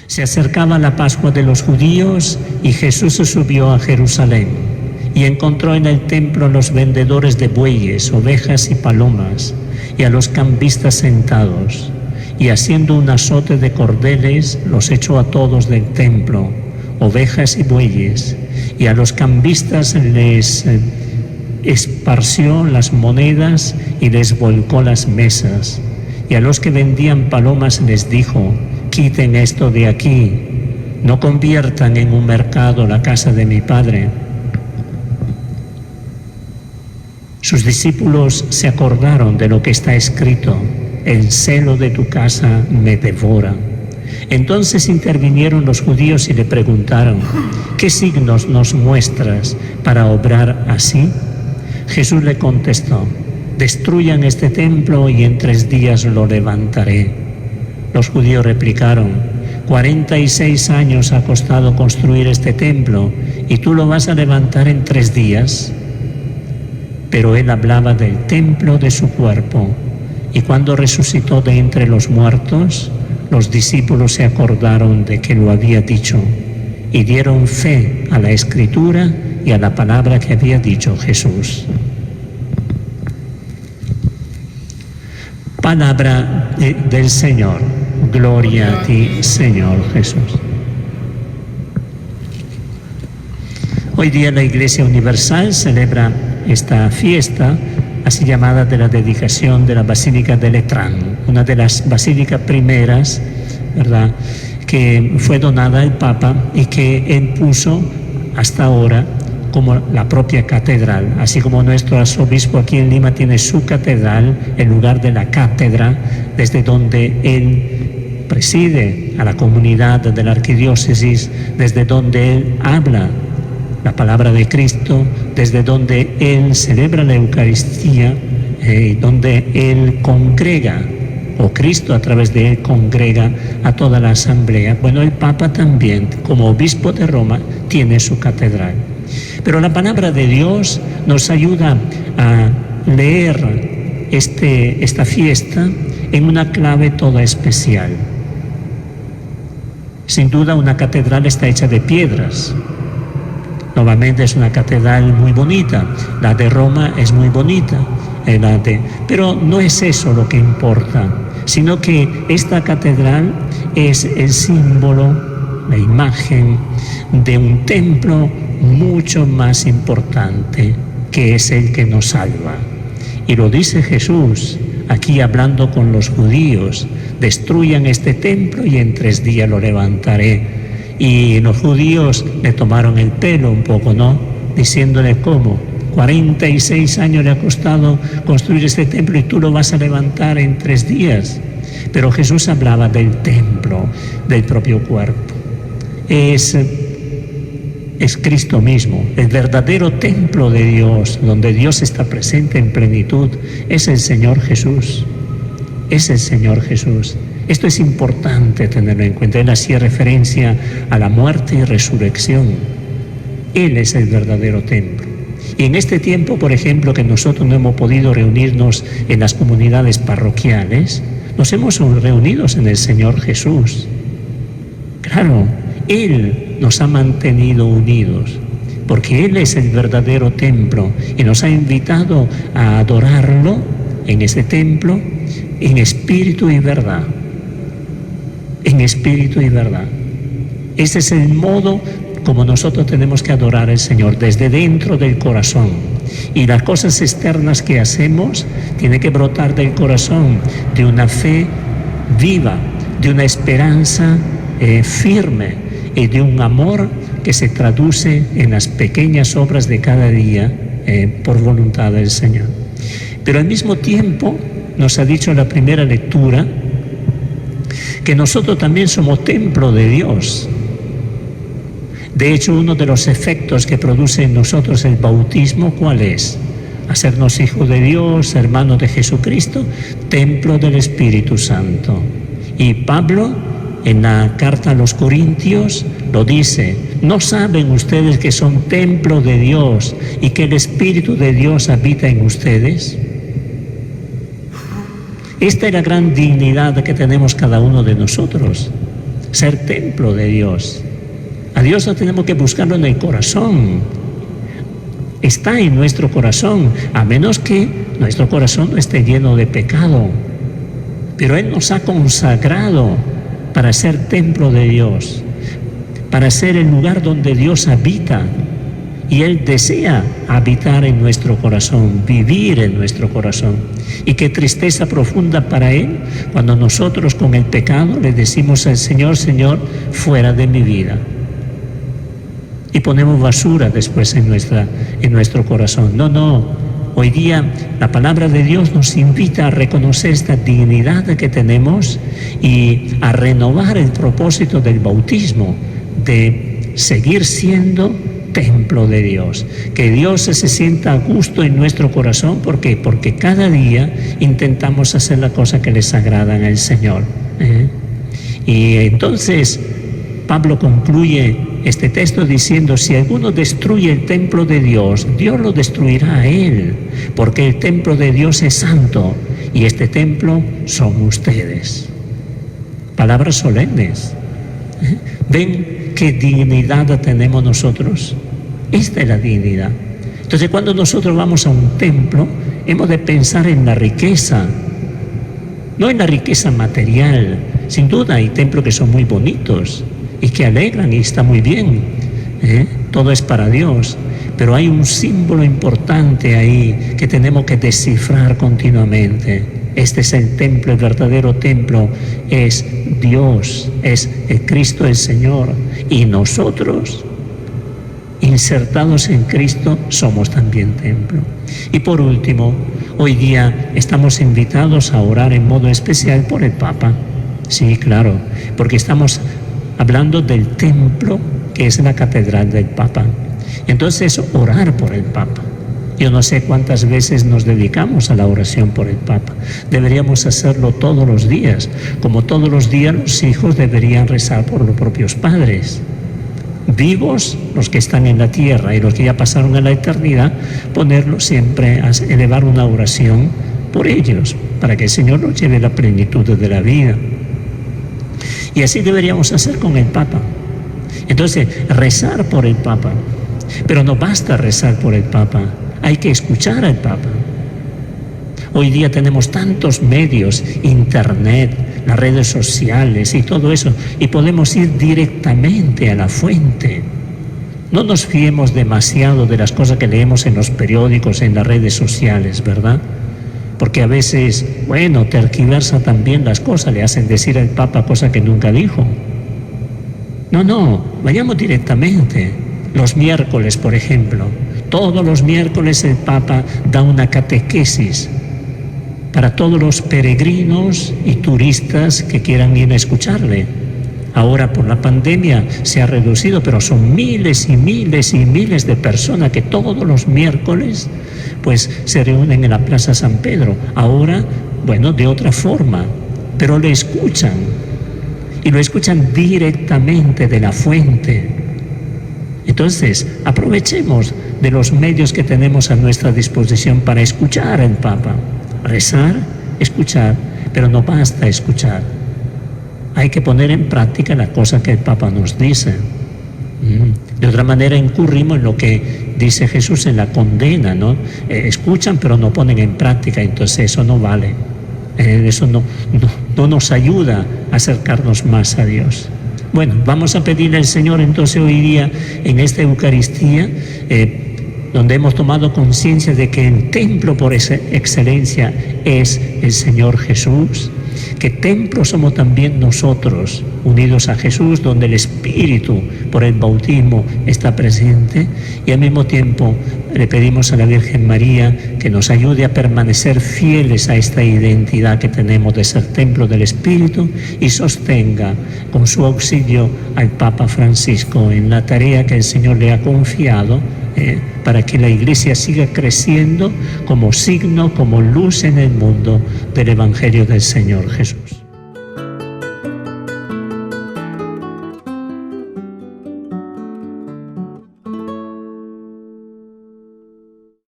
Se acercaba la Pascua de los judíos y Jesús subió a Jerusalén y encontró en el templo a los vendedores de bueyes, ovejas y palomas y a los cambistas sentados, y haciendo un azote de cordeles los echó a todos del templo, ovejas y bueyes, y a los cambistas les esparció las monedas y les volcó las mesas, y a los que vendían palomas les dijo: quiten esto de aquí, no conviertan en un mercado la casa de mi Padre. Sus discípulos se acordaron de lo que está escrito: el celo de tu casa me devora. Entonces intervinieron los judíos y le preguntaron: ¿qué signos nos muestras para obrar así? Jesús le contestó: destruyan este templo y en 3 días lo levantaré. Los judíos replicaron: 46 años ha costado construir este templo y tú lo vas a levantar en 3 días. Pero él hablaba del templo de su cuerpo, y cuando resucitó de entre los muertos, los discípulos se acordaron de que lo había dicho y dieron fe a la Escritura y a la palabra que había dicho Jesús. Palabra del Señor. Gloria a ti, Señor Jesús. Hoy día la Iglesia Universal celebra esta fiesta, así llamada, de la dedicación de la Basílica de Letrán, una de las basílicas primeras, ¿verdad?, que fue donada al Papa y que él puso hasta ahora como la propia catedral, así como nuestro arzobispo aquí en Lima tiene su catedral, en lugar de la cátedra, desde donde él preside a la comunidad de la arquidiócesis, desde donde él habla la palabra de Cristo, desde donde él celebra la Eucaristía, donde él congrega, o Cristo a través de él congrega a toda la asamblea. Bueno, el Papa también, como obispo de Roma, tiene su catedral. Pero la palabra de Dios nos ayuda a leer esta fiesta en una clave toda especial. Sin duda, una catedral está hecha de piedras. Nuevamente es una catedral muy bonita, la de Roma es muy bonita, pero no es eso lo que importa, sino que esta catedral es el símbolo, la imagen de un templo mucho más importante, que es el que nos salva. Y lo dice Jesús aquí hablando con los judíos: destruyan este templo y en 3 días lo levantaré. Y los judíos le tomaron el pelo un poco, ¿no? Diciéndole: ¿cómo? 46 años le ha costado construir este templo y tú lo vas a levantar en 3 días. Pero Jesús hablaba del templo, del propio cuerpo. Es Cristo mismo, el verdadero templo de Dios, donde Dios está presente en plenitud, es el Señor Jesús. Es el Señor Jesús. Esto es importante tenerlo en cuenta. Él hacía referencia a la muerte y resurrección. Él es el verdadero templo. Y en este tiempo, por ejemplo, que nosotros no hemos podido reunirnos en las comunidades parroquiales, nos hemos reunido en el Señor Jesús. Claro, Él nos ha mantenido unidos, porque Él es el verdadero templo y nos ha invitado a adorarlo en ese templo en espíritu y verdad. En espíritu y verdad. Ese es el modo como nosotros tenemos que adorar al Señor, desde dentro del corazón. Y las cosas externas que hacemos tienen que brotar del corazón, de una fe viva, de una esperanza firme y de un amor que se traduce en las pequeñas obras de cada día por voluntad del Señor. Pero al mismo tiempo nos ha dicho en la primera lectura que nosotros también somos templo de Dios. De hecho, uno de los efectos que produce en nosotros el bautismo, ¿cuál es? Hacernos hijos de Dios, hermanos de Jesucristo, templo del Espíritu Santo. Y Pablo, en la carta a los Corintios, lo dice: ¿no saben ustedes que son templo de Dios y que el Espíritu de Dios habita en ustedes? Esta es la gran dignidad que tenemos cada uno de nosotros, ser templo de Dios. A Dios no tenemos que buscarlo en el corazón. Está en nuestro corazón, a menos que nuestro corazón no esté lleno de pecado. Pero Él nos ha consagrado para ser templo de Dios, para ser el lugar donde Dios habita. Y Él desea habitar en nuestro corazón, vivir en nuestro corazón. Y qué tristeza profunda para Él cuando nosotros con el pecado le decimos al Señor: Señor, fuera de mi vida. Y ponemos basura después en nuestro corazón. No. Hoy día la palabra de Dios nos invita a reconocer esta dignidad que tenemos y a renovar el propósito del bautismo, de seguir siendo templo de Dios, que Dios se sienta a gusto en nuestro corazón. ¿Por qué? Porque cada día intentamos hacer la cosa que les agradan al Señor. Y entonces Pablo concluye este texto diciendo: si alguno destruye el templo de Dios, Dios lo destruirá a él, porque el templo de Dios es santo y este templo son ustedes. Palabras solemnes. ¿Ven qué dignidad tenemos nosotros? Esta es la dignidad. Entonces, cuando nosotros vamos a un templo, hemos de pensar en la riqueza, no en la riqueza material. Sin duda hay templos que son muy bonitos y que alegran y está muy bien, todo es para Dios, pero hay un símbolo importante ahí que tenemos que descifrar continuamente. Este es el templo, el verdadero templo es Dios, es el Cristo el Señor, y nosotros, insertados en Cristo, somos también templo. Y por último, hoy día estamos invitados a orar en modo especial por el Papa. Sí, claro, porque estamos hablando del templo que es la catedral del Papa. Entonces, orar por el Papa. Yo no sé cuántas veces nos dedicamos a la oración por el Papa. Deberíamos hacerlo todos los días, como todos los días los hijos deberían rezar por los propios padres. Vivos, los que están en la tierra, y los que ya pasaron a la eternidad, ponerlos siempre a elevar una oración por ellos, para que el Señor nos lleve la plenitud de la vida. Y así deberíamos hacer con el Papa. Entonces, rezar por el Papa. Pero no basta rezar por el Papa, hay que escuchar al Papa. Hoy día tenemos tantos medios, internet, las redes sociales y todo eso, y podemos ir directamente a la fuente. No nos fiemos demasiado de las cosas que leemos en los periódicos, en las redes sociales, ¿verdad? Porque a veces, tergiversa también las cosas, le hacen decir al Papa cosas que nunca dijo. No, vayamos directamente. Los miércoles, por ejemplo, todos los miércoles el Papa da una catequesis para todos los peregrinos y turistas que quieran ir a escucharle. Ahora por la pandemia se ha reducido, pero son miles y miles y miles de personas que todos los miércoles pues se reúnen en la Plaza San Pedro. Ahora, de otra forma, pero le escuchan, y lo escuchan directamente de la fuente. Entonces, aprovechemos de los medios que tenemos a nuestra disposición para escuchar al Papa. Rezar, escuchar, pero no basta escuchar. Hay que poner en práctica la cosa que el Papa nos dice. De otra manera incurrimos en lo que dice Jesús en la condena, ¿no? Escuchan pero no ponen en práctica, entonces eso no vale. Eso no nos ayuda a acercarnos más a Dios. Bueno, vamos a pedirle al Señor entonces hoy día en esta Eucaristía, donde hemos tomado conciencia de que el templo por excelencia es el Señor Jesús, que templo somos también nosotros, unidos a Jesús, donde el Espíritu por el bautismo está presente, y al mismo tiempo le pedimos a la Virgen María que nos ayude a permanecer fieles a esta identidad que tenemos de ser templo del Espíritu, y sostenga con su auxilio al Papa Francisco en la tarea que el Señor le ha confiado, para que la Iglesia siga creciendo como signo, como luz en el mundo del Evangelio del Señor Jesús.